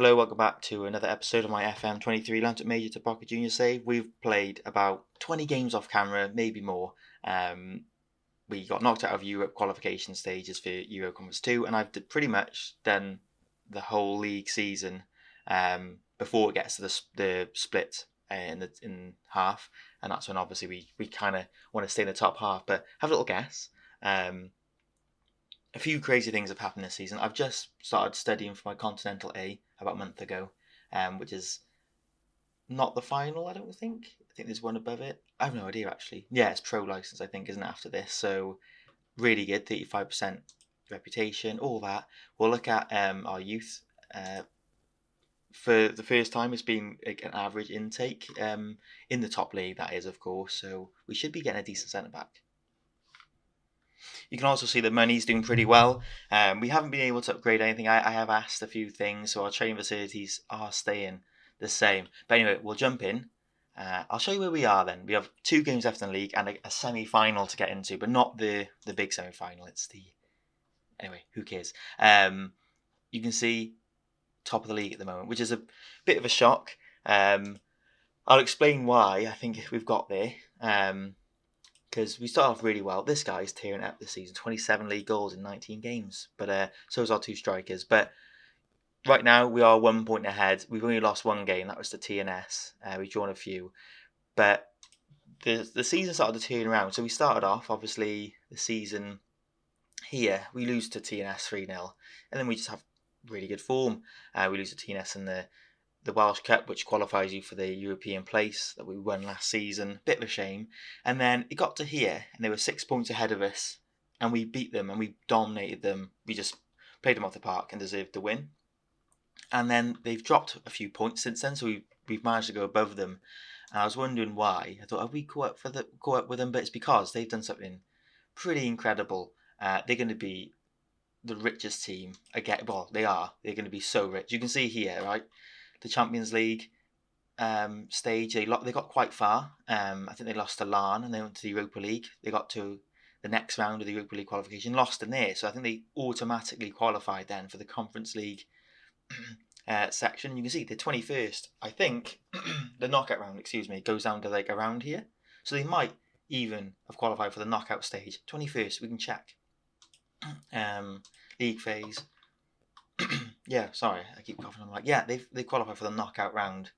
Hello, welcome back to another episode of my FM23 Llantwit Major to Boca Juniors save. We've played about 20 games off camera, maybe more. We got knocked out of Europe qualification stages for Euro Conference 2, and I've pretty much done the whole league season before it gets to the split in half, and that's when obviously we kind of want to stay in the top half. But have a little guess. A few crazy things have happened this season. I've just started studying for my Continental A about a month ago, which is not the final, I don't think. I think there's one above it. I have no idea, actually. Yeah, it's pro license, I think, isn't it, after this? So, really good, 35% reputation, all that. We'll look at our youth. For the first time, it's been like an average intake in the top league, that is, of course. So, we should be getting a decent centre-back. You can also see the money's doing pretty well. We haven't been able to upgrade anything. I have asked a few things, so our training facilities are staying the same. But anyway, we'll jump in. I'll show you where we are then. We have 2 games left in the league and a semi-final to get into, but not the big semi-final. It's the... Anyway, who cares? You can see top of the league at the moment, which is a bit of a shock. I'll explain why I think we've got there. Because we start off really well. This guy's tearing up this season. 27 league goals in 19 games. But so is our 2 strikers. But right now, we are 1 point ahead. We've only lost 1 game. That was the TNS. We've drawn a few. But the season started to turn around. So we started off, obviously, the season here. We lose to TNS 3-0. And then we just have really good form. We lose to TNS in the Welsh Cup, which qualifies you for the European place that we won last season. Bit of a shame. And then it got to here, and they were 6 points ahead of us, and we beat them, and we dominated them. We just played them off the park and deserved to win. And then they've dropped a few points since then, so we've managed to go above them. And I was wondering why. I thought, have we caught up with them? But it's because they've done something pretty incredible. They're going to be the richest team again. Well, they are. They're going to be so rich. You can see here, right? The Champions League stage, they got quite far. I think they lost to Larn and they went to the Europa League. They got to the next round of the Europa League qualification, lost in there. So I think they automatically qualified then for the Conference League section. You can see the 21st. I think the knockout round, goes down to like around here. So they might even have qualified for the knockout stage. 21st, we can check. League phase. Yeah, sorry, I keep coughing. I'm like, yeah, they qualified for the knockout round,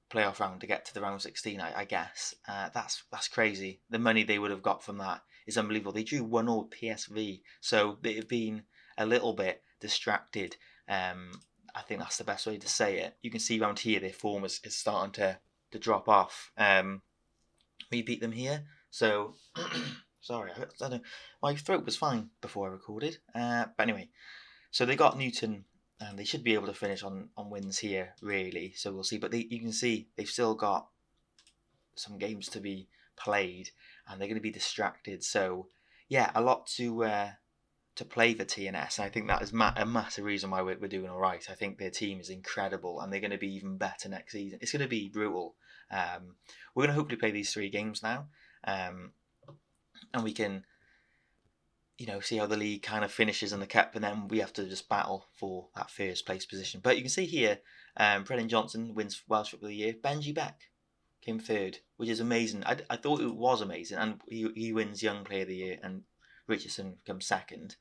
playoff round to get to the round 16. I guess that's crazy. The money they would have got from that is unbelievable. They drew 1-1 PSV, so they've been a little bit distracted. I think that's the best way to say it. You can see around here their form is starting to drop off. We beat them here, so sorry, I don't know. My throat was fine before I recorded, but anyway. So they got Newton, and they should be able to finish on wins here, really. So we'll see. But you can see they've still got some games to be played, and they're going to be distracted. So, yeah, a lot to play for TNS, and I think that is a massive reason why we're doing all right. I think their team is incredible, and they're going to be even better next season. It's going to be brutal. We're going to hopefully play these 3 games now, and we can... see how the league kind of finishes in the cup, and then we have to just battle for that first place position. But you can see here, Brennan Johnson wins Welsh Football of the Year. Benji Beck came 3rd, which is amazing. I thought it was amazing, and he wins Young Player of the Year, and Richardson comes 2nd.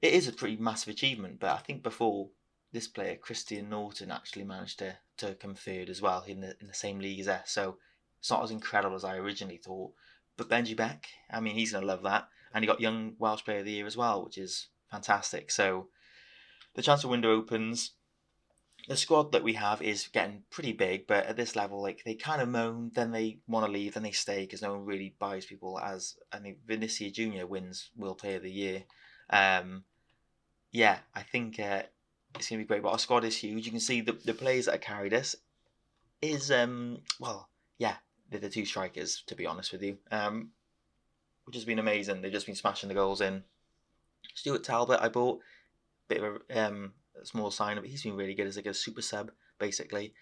It is a pretty massive achievement, but I think before this player, Christian Norton, actually managed to come 3rd as well in the same league as us. So it's not as incredible as I originally thought. But Benji Beck, I mean, he's going to love that. And he got Young Welsh Player of the Year as well, which is fantastic. So the transfer window opens. The squad that we have is getting pretty big, but at this level, like, they kind of moan, then they want to leave, then they stay because no one really buys people. As I think Vinicius Jr. wins World Player of the Year. Yeah, I think it's going to be great. But our squad is huge. You can see the players that have carried us is, yeah, they're the 2 strikers, to be honest with you, which has been amazing. They've just been smashing the goals in. Stuart Talbot, I bought a bit of a small sign of it. He's been really good as like a super sub, basically.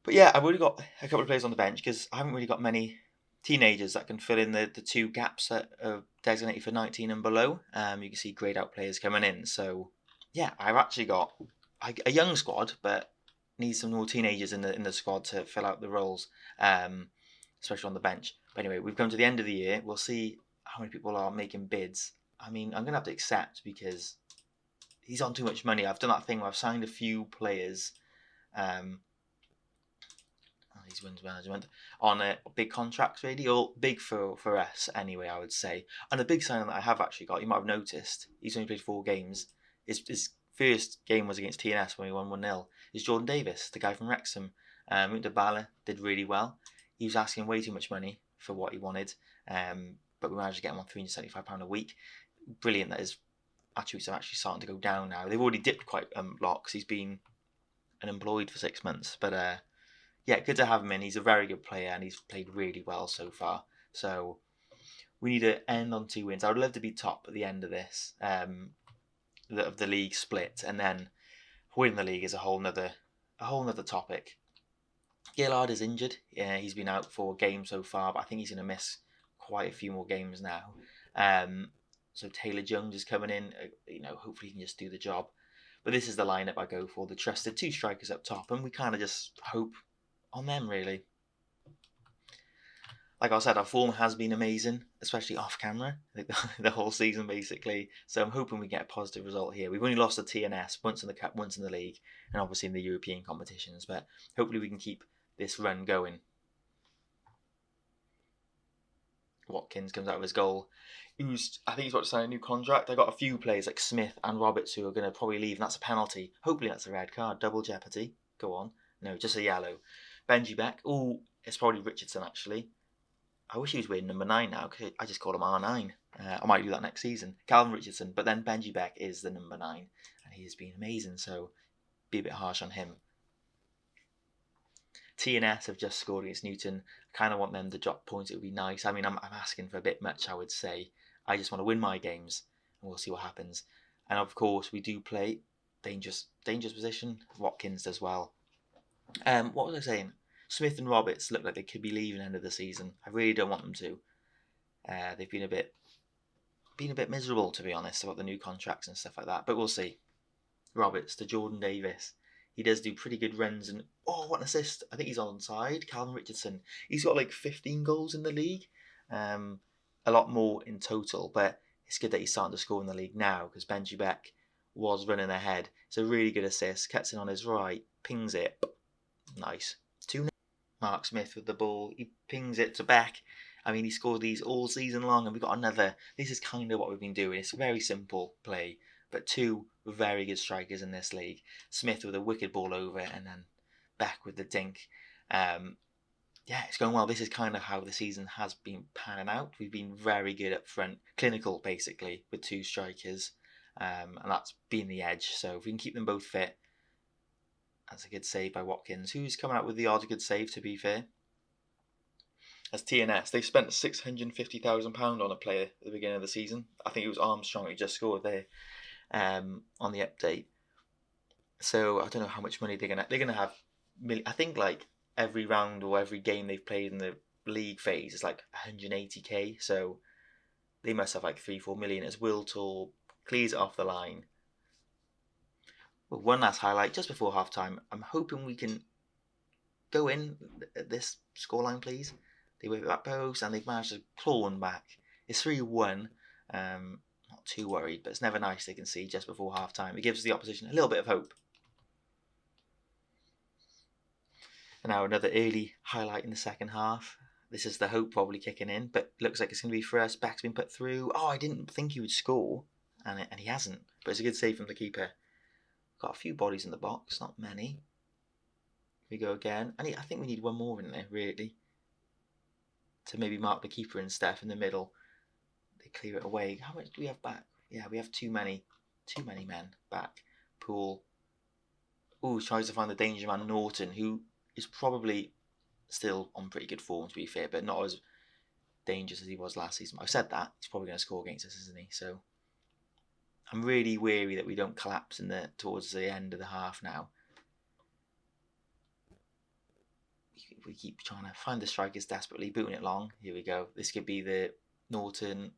But yeah, I've already got a couple of players on the bench because I haven't really got many teenagers that can fill in the 2 gaps that are designated for 19 and below. You can see greyed out players coming in, so yeah, I've actually got a young squad, but need some more teenagers in the squad to fill out the roles, especially on the bench. But anyway, we've come to the end of the year. We'll see how many people are making bids. I mean, I'm gonna have to accept because he's on too much money. I've done that thing where I've signed a few players. These wins management on big contracts, really, or big for us anyway, I would say. And the big signing that I have actually got, you might have noticed, he's only played 4 games. His first game was against TNS when we won 1-0. Is Jordan Davis, the guy from Wrexham. Went to Bala, did really well. He was asking way too much money for what he wanted, but we managed to get him on £375 a week. Brilliant that his attributes are actually starting to go down now. They've already dipped quite a lot because he's been unemployed for 6 months, but yeah, good to have him in. He's a very good player and he's played really well so far. So we need to end on 2 wins. I would love to be top at the end of this, of the league split, and then winning the league is a whole nother topic. Gillard is injured. Yeah, he's been out for a game so far, but I think he's going to miss quite a few more games now. So Taylor Jones is coming in. Hopefully he can just do the job. But this is the lineup I go for: the trusted 2 strikers up top, and we kind of just hope on them, really. Like I said, our form has been amazing, especially off camera, the whole season basically. So I'm hoping we get a positive result here. We've only lost to TNS once in the cup, once in the league, and obviously in the European competitions. But hopefully we can keep this run going. Watkins comes out with his goal. I think he's about to sign a new contract. I got a few players like Smith and Roberts who are going to probably leave, and that's a penalty. Hopefully that's a red card. Double jeopardy. Go on. No, just a yellow. Benji back. Oh, it's probably Richardson actually. I wish he was wearing number 9 now because I just called him R9. I might do that next season. Calvin Richardson, but then Benji Beck is the number 9 and he has been amazing, so be a bit harsh on him. TNS have just scored against Newton. I kind of want them to drop points. It would be nice. I mean, I'm asking for a bit much, I would say. I just want to win my games and we'll see what happens. And of course, we do play dangerous position. Watkins as well. What was I saying? Smith and Roberts look like they could be leaving end of the season. I really don't want them to. They've been a bit miserable, to be honest, about the new contracts and stuff like that. But we'll see. Roberts to Jordan Davis. He does do pretty good runs and what an assist! I think he's onside. Calvin Richardson. He's got like 15 goals in the league. A lot more in total, but it's good that he's starting to score in the league now because Benji Beck was running ahead. It's a really good assist. Cuts in on his right, pings it. Nice. 2-0. Mark Smith with the ball. He pings it to Beck. I mean, he scored these all season long, and we've got another. This is kind of what we've been doing. It's very simple play, but 2 very good strikers in this league. Smith with a wicked ball over, and then Beck with the dink. Yeah, it's going well. This is kind of how the season has been panning out. We've been very good up front, clinical basically, with 2 strikers, and that's been the edge. So if we can keep them both fit, that's a good save by Watkins, who's coming out with the odd good save, to be fair. As TNS, they spent £650,000 on a player at the beginning of the season. I think it was Armstrong who just scored there on the update. So I don't know how much money they're gonna have. I think like every round or every game they've played in the league phase is like 180k. So they must have like 3-4 million as Wiltor clears it off the line. Well, one last highlight just before half time. I'm hoping we can go in at this scoreline, please. They went back post and they've managed to claw one back. It's 3-1. Not too worried, but it's never nice they can see just before half time. It gives the opposition a little bit of hope. And now another early highlight in the second half. This is the hope probably kicking in, but looks like it's going to be for us. Beck's been put through. I didn't think he would score, and he hasn't. But it's a good save from the keeper. Got a few bodies in the box, not many. We go again. I think we need one more in there, really, to maybe mark the keeper and Steph in the middle. They clear it away. How much do we have back? Yeah, we have too many men back. Poole. Tries to find the danger man Norton, who is probably still on pretty good form, to be fair, but not as dangerous as he was last season. I've said that. He's probably going to score against us, isn't he? So I'm really wary that we don't collapse towards the end of the half now. We keep trying to find the strikers desperately, booting it long. Here we go. This could be the Norton.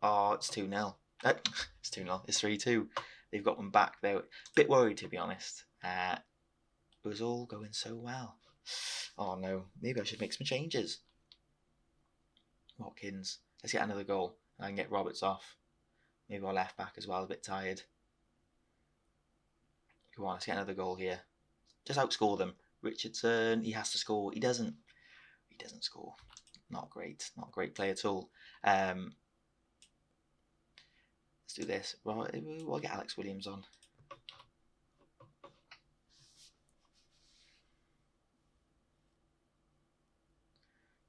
It's 2-0. It's 2-0. It's 3-2. They've got one back. They're a bit worried, to be honest. It was all going so well. Oh no, maybe I should make some changes. Watkins. Let's get another goal. I can get Roberts off. Maybe our left back as well, a bit tired. Come on, let's get another goal here. Just outscore them. Richardson, he has to score. He doesn't score. Not great. Not a great play at all. Let's do this. We'll get Alex Williams on.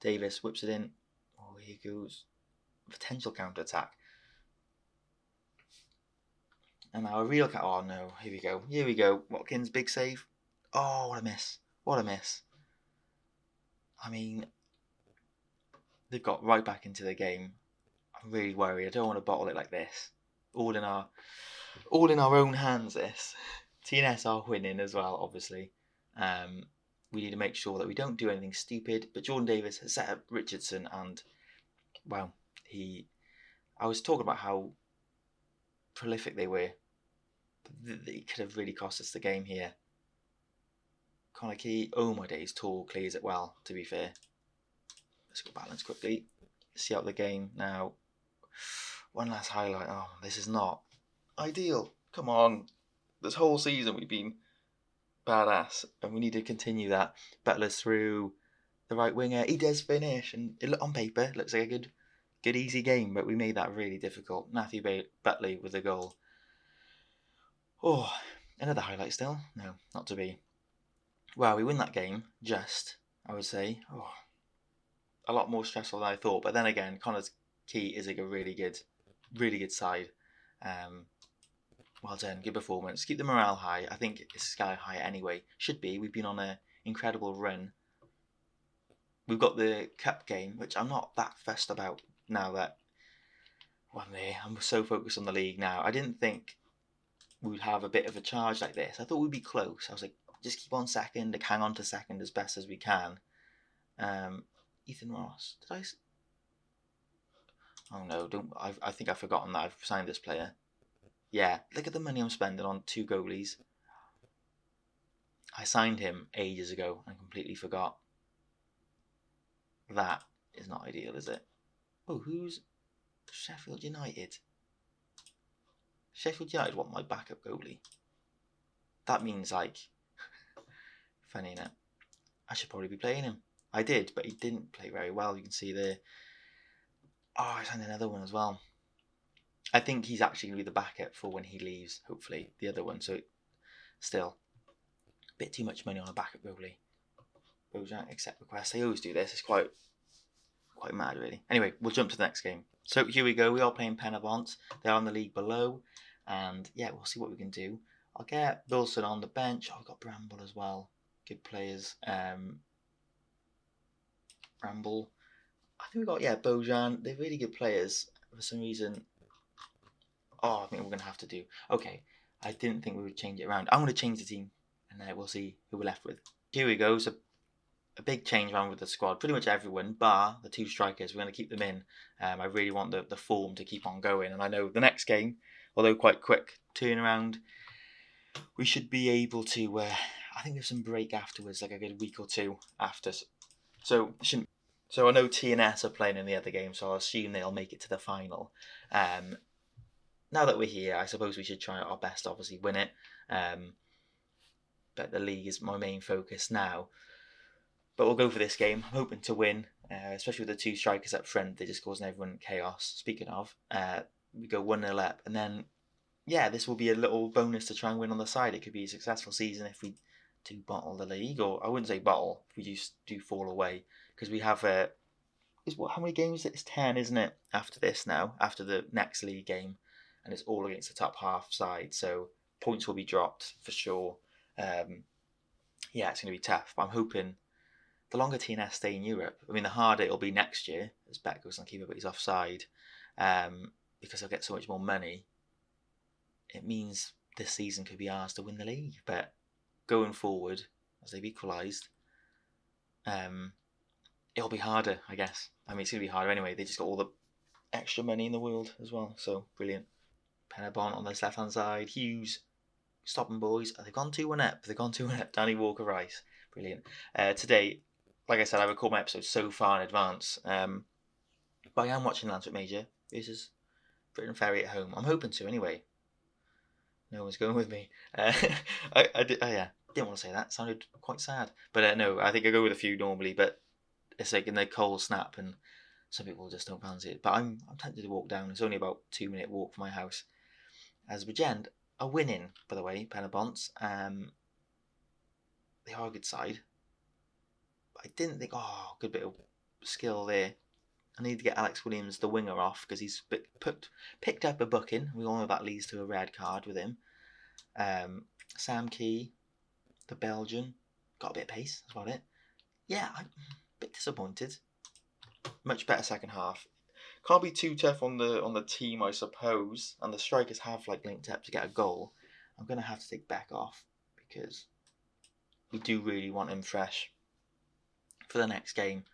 Davis whips it in. Oh, here goes. Potential counter-attack. And now a real oh no, here we go. Watkins, big save. Oh, what a miss. I mean, they've got right back into the game. I'm really worried. I don't want to bottle it like this. All in our own hands, this. TNS are winning as well, obviously. We need to make sure that we don't do anything stupid. But Jordan Davis has set up Richardson and, well, I was talking about how prolific they were. They could have really cost us the game here. Connor Key, oh my days, tall, clears it well, to be fair. Let's go balance quickly. See out the game now. One last highlight. Oh, this is not ideal. Come on. This whole season we've been badass, and we need to continue that. Butler's through the right winger. He does finish, and on paper it looks like a good easy game, but we made that really difficult. Matthew Butley with a goal. Oh, another highlight still? No, not to be. Well, we win that game, I would say. Oh, a lot more stressful than I thought. But then again, Connor's Key is a really good side. Well done, good performance. Keep the morale high. I think it's sky high anyway. Should be. We've been on an incredible run. We've got the cup game, which I'm not that fussed about now that I'm so focused on the league now. I didn't think we'd have a bit of a charge like this. I thought we'd be close. I was like, just keep on second, hang on to second as best as we can. Ethan Ross, did I? Oh no, I think I've forgotten that I've signed this player. Yeah, look at the money I'm spending on 2 goalies. I signed him ages ago and completely forgot. That is not ideal, is it? Oh, who's Sheffield United? Sheffield United want my backup goalie. That means, like, funny enough, I should probably be playing him. I did, but he didn't play very well. You can see there. Oh, I signed another one as well. I think he's actually going to be the backup for when he leaves, hopefully, the other one. So, still, a bit too much money on a backup goalie. Bojan, accept request. They always do this. It's quite mad, really. Anyway, we'll jump to the next game. So, here we go. We are playing Penavant. They're on the league below. And, yeah, we'll see what we can do. I'll get Wilson on the bench. Oh, I've got Bramble as well. Good players. Bramble. I think we've got, Bojan. They're really good players. For some reason, I think we're going to have to do. Okay, I didn't think we would change it around. I'm going to change the team, and then we'll see who we're left with. Here we go. So a big change around with the squad. Pretty much everyone, bar the 2 strikers. We're going to keep them in. I really want the form to keep on going. And I know the next game, although quite quick turnaround, we should be able to... I think there's some break afterwards, like a good week or 2 after. So I know TNS are playing in the other game, so I'll assume they'll make it to the final. Now that we're here, I suppose we should try our best, obviously, win it. But the league is my main focus now. But we'll go for this game. I'm hoping to win, especially with the 2 strikers up front. They're just causing everyone chaos. Speaking of, we go 1-0 up. And then, this will be a little bonus to try and win on the side. It could be a successful season if we do bottle the league. Or I wouldn't say bottle, if we just do fall away. Because we have... how many games? It's 10, isn't it? After this now, after the next league game. And it's all against the top half side, so points will be dropped for sure. It's going to be tough, but I'm hoping the longer TNS stay in Europe, the harder it'll be next year, as Beck goes on keeper, but he's offside, because they'll get so much more money. It means this season could be ours to win the league, but going forward, as they've equalised, it'll be harder, I guess. It's going to be harder anyway. They just got all the extra money in the world as well, so brilliant. Penabon on this left-hand side. Hughes, stopping boys. They've gone 2-1 up. They've gone 2-1 up. Danny Walker-Rice. Brilliant. Today, like I said, I record my episodes so far in advance. But I am watching Llantwit Major versus Britain Ferry at home. I'm hoping to anyway. No one's going with me. Didn't want to say that. It sounded quite sad. But no, I think I go with a few normally. But it's like in the cold snap, and some people just don't fancy it. But I'm tempted to walk down. It's only about a 2-minute walk from my house. As Regent are winning, by the way, Penabons. They are a good side. But I didn't think, good bit of skill there. I need to get Alex Williams, the winger, off because he's picked up a booking. We all know that leads to a red card with him. Sam Key, the Belgian, got a bit of pace. That's about it. Yeah, I'm a bit disappointed. Much better second half. Can't be too tough on the team, I suppose. And the strikers have linked up to get a goal. I'm gonna have to take Beck off because we do really want him fresh for the next game.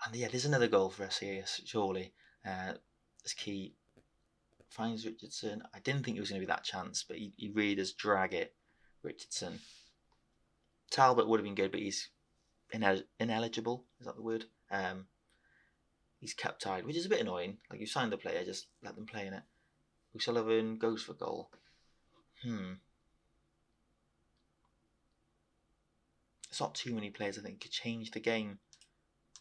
And yeah, there's another goal for us here, surely. This Key finds Richardson. I didn't think it was going to be that chance, but he really does drag it, Richardson. Talbot would have been good, but he's ineligible. Is that the word? He's kept tied, which is a bit annoying. You signed the player, just let them play in it. O'Sullivan goes for goal. It's not too many players I think could change the game.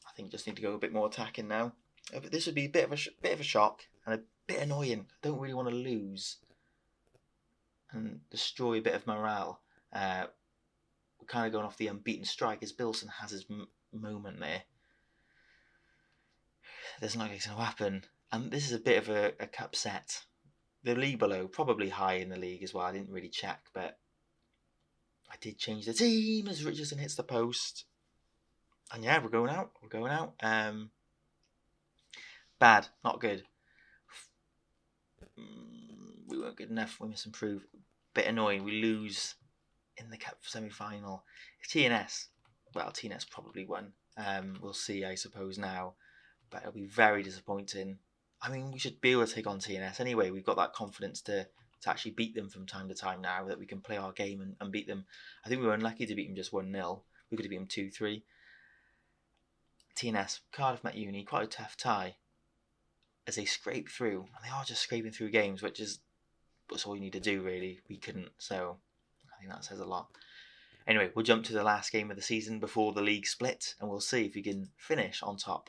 I think just need to go a bit more attacking now. But this would be a bit of a shock and a bit annoying. I don't really want to lose and destroy a bit of morale. We're kind of going off the unbeaten strike as Bilson has his moment there. There's nothing going to happen. And this is a bit of a cup set. The league below, probably high in the league as well. I didn't really check, but I did change the team as Richardson hits the post. And yeah, we're going out. Bad, not good. We weren't good enough. We must improve. Bit annoying. We lose in the cup semi-final. TNS. Well, TNS probably won. We'll see, I suppose, now. But it'll be very disappointing. I mean, we should be able to take on TNS anyway. We've got that confidence to actually beat them from time to time now, that we can play our game and beat them. I think we were unlucky to beat them just 1-0. We could have beat them 2-3. TNS, Cardiff Met Uni, quite a tough tie as they scrape through, and they are just scraping through games, which is that's all you need to do, really. We couldn't, so I think that says a lot. Anyway, we'll jump to the last game of the season before the league split, and we'll see if we can finish on top.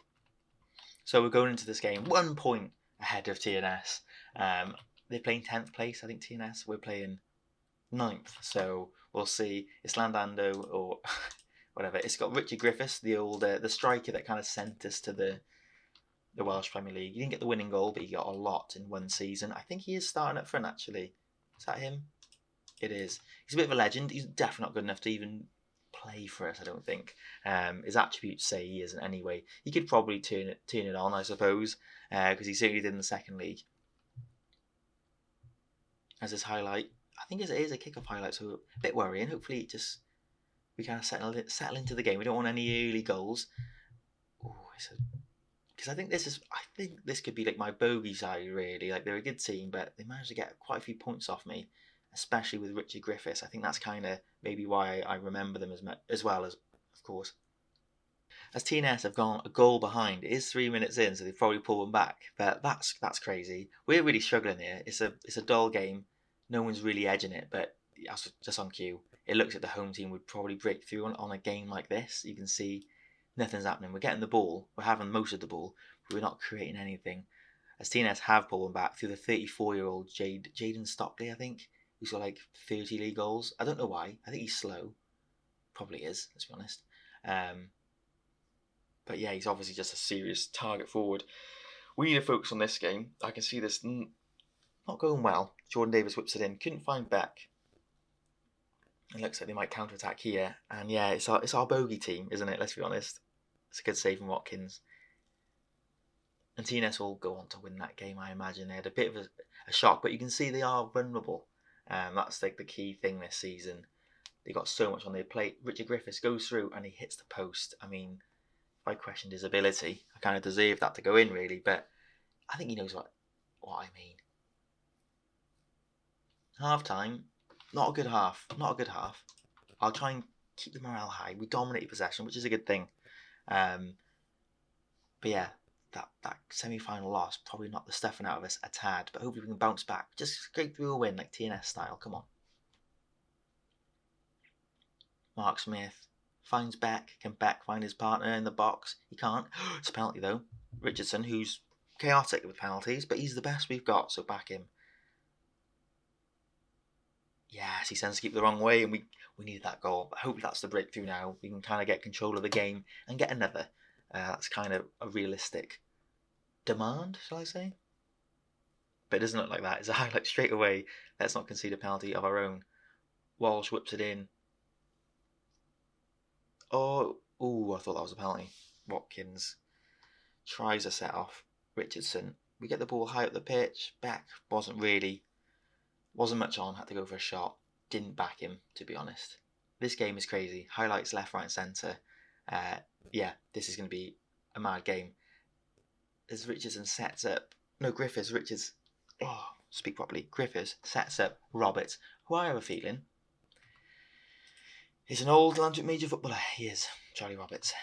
So we're going into this game 1 point ahead of TNS. They're playing 10th place, I think, TNS. We're playing 9th, so we'll see. It's Landando or whatever. It's got Richard Griffiths, the old the striker that kind of sent us to the Welsh Premier League. He didn't get the winning goal, but he got a lot in one season. I think he is starting up front, actually. Is that him? It is. He's a bit of a legend. He's definitely not good enough to even play for us, I don't think. His attributes say he isn't anyway. He could probably turn it on, I suppose, because he certainly did in the second league. As his highlight, I think it is a kick-off highlight, so a bit worrying. Hopefully we kind of settle into the game. We don't want any early goals. Because I think this could be my bogey side, really. They're a good team, but they managed to get quite a few points off me, especially with Richard Griffiths. I think that's kind of maybe why I remember them as well, as of course. As TNS have gone a goal behind, it is 3 minutes in, so they've probably pulled them back. But that's crazy. We're really struggling here. It's a dull game. No one's really edging it, but just on cue, it looks like the home team would probably break through on a game like this. You can see nothing's happening. We're getting the ball. We're having most of the ball, but we're not creating anything. As TNS have pulled them back through the 34-year-old Jaden Stockley, I think, who's got 30 league goals. I don't know why. I think he's slow. Probably is, let's be honest. But yeah, he's obviously just a serious target forward. We need to focus on this game. I can see this not going well. Jordan Davis whips it in. Couldn't find Beck. It looks like they might counter-attack here. And yeah, it's our bogey team, isn't it? Let's be honest. It's a good save from Watkins. And TNS will go on to win that game, I imagine. They had a bit of a shock, but you can see they are vulnerable. That's the key thing this season. They got so much on their plate. Richard Griffiths goes through and he hits the post. I mean, if I questioned his ability, I kind of deserve that to go in, really. But I think he knows what I mean. Half time, not a good half. Not a good half. I'll try and keep the morale high. We dominated possession, which is a good thing. But yeah, that semi-final loss, probably not the stuffing out of us a tad, but hopefully we can bounce back. Just scrape through a win like TNS style. Come on. Mark Smith finds Beck. Can Beck find his partner in the box? He can't. It's a penalty though. Richardson, who's chaotic with penalties, but he's the best we've got, so back him. Yes, he tends to keep the wrong way, and we needed that goal. But hopefully that's the breakthrough now. We can kind of get control of the game and get another. That's kind of a realistic demand, shall I say? But it doesn't look like that. It's a highlight straight away. Let's not concede a penalty of our own. Walsh whips it in. Oh, I thought that was a penalty. Watkins tries a set off. Richardson. We get the ball high up the pitch. Beck wasn't much on. Had to go for a shot. Didn't back him, to be honest. This game is crazy. Highlights left, right, centre. Yeah, this is going to be a mad game. As Richardson sets up... No, Griffiths. Richards... Oh, speak properly. Griffiths sets up Roberts, who I have a feeling is an old Llantwit Major footballer. He is. Charlie Roberts.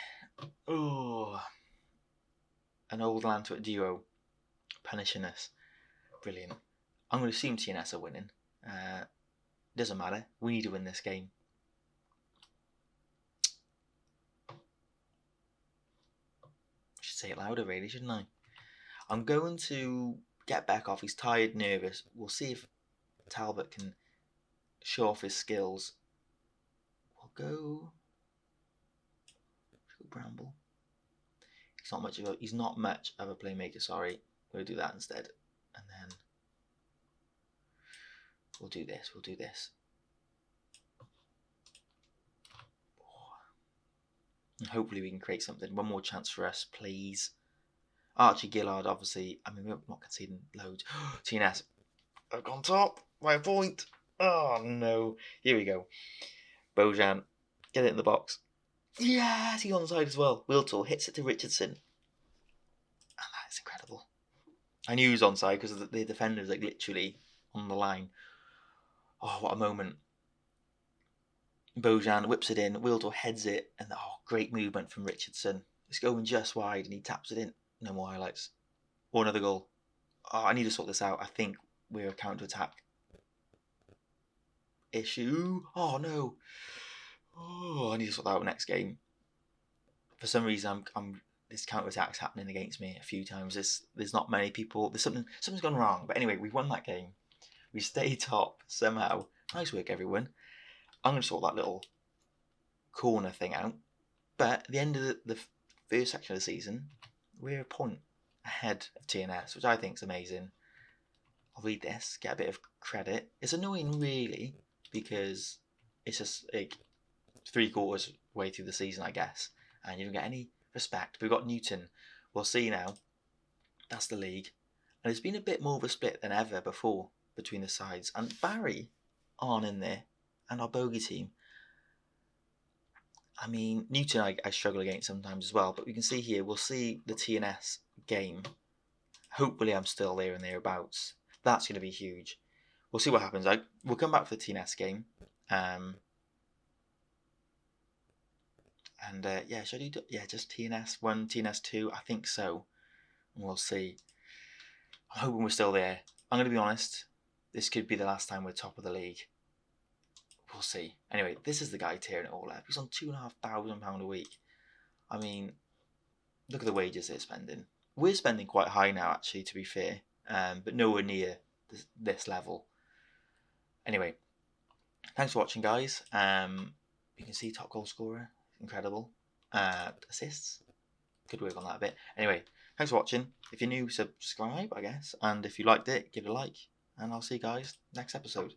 Oh, an old Llantwit duo punishing us. Brilliant. I'm going to assume TNS are winning. Doesn't matter. We need to win this game. I should say it louder, really, shouldn't I? I'm going to get Beck off. He's tired, nervous. We'll see if Talbot can show off his skills. We'll go Bramble. He's not much of a playmaker. Sorry, we'll do that instead, and then we'll do this. And hopefully we can create something. One more chance for us, please. Archie Gillard, obviously. I mean, we're not conceding loads. TNS, I've gone top by a point. Oh no! Here we go. Bojan, get it in the box. Yes, he's onside as well. Wiltor hits it to Richardson. And that is incredible. I knew he was onside because the defender's like literally on the line. Oh, what a moment. Bojan whips it in. Wiltor heads it. And great movement from Richardson. It's going just wide and he taps it in. No more highlights. Or another goal. Oh, I need to sort this out. I think we're a counter-attack issue. Oh, no. Oh, I need to sort that out next game. For some reason, this counter-attack's happening against me a few times. There's not many people. Something's gone wrong. But anyway, we've won that game. We stay top somehow. Nice work, everyone. I'm going to sort that little corner thing out. But at the end of the first section of the season, we're a point ahead of TNS, which I think is amazing. I'll read this, get a bit of credit. It's annoying, really, because it's just like 3/4 way through the season, I guess, and you don't get any respect. We've got Newton. We'll see now. That's the league. And there's been a bit more of a split than ever before between the sides. And Barry aren't in there, and our bogey team. I mean, Newton I struggle against sometimes as well, but we can see here, we'll see the TNS game. Hopefully I'm still there and thereabouts. That's going to be huge. We'll see what happens. We'll come back for the TNS game. Should I do just TNS 1, TNS 2? I think so. And we'll see. I'm hoping we're still there. I'm going to be honest, this could be the last time we're top of the league. We'll see. Anyway, this is the guy tearing it all up. He's on £2,500 a week. I mean, look at the wages they're spending. We're spending quite high now, actually, to be fair, but nowhere near this level. Anyway, thanks for watching, guys. You can see top goal scorer, incredible. Assists, could work on that a bit. Anyway, thanks for watching. If you're new, subscribe, I guess, and if you liked it, give it a like, and I'll see you guys next episode.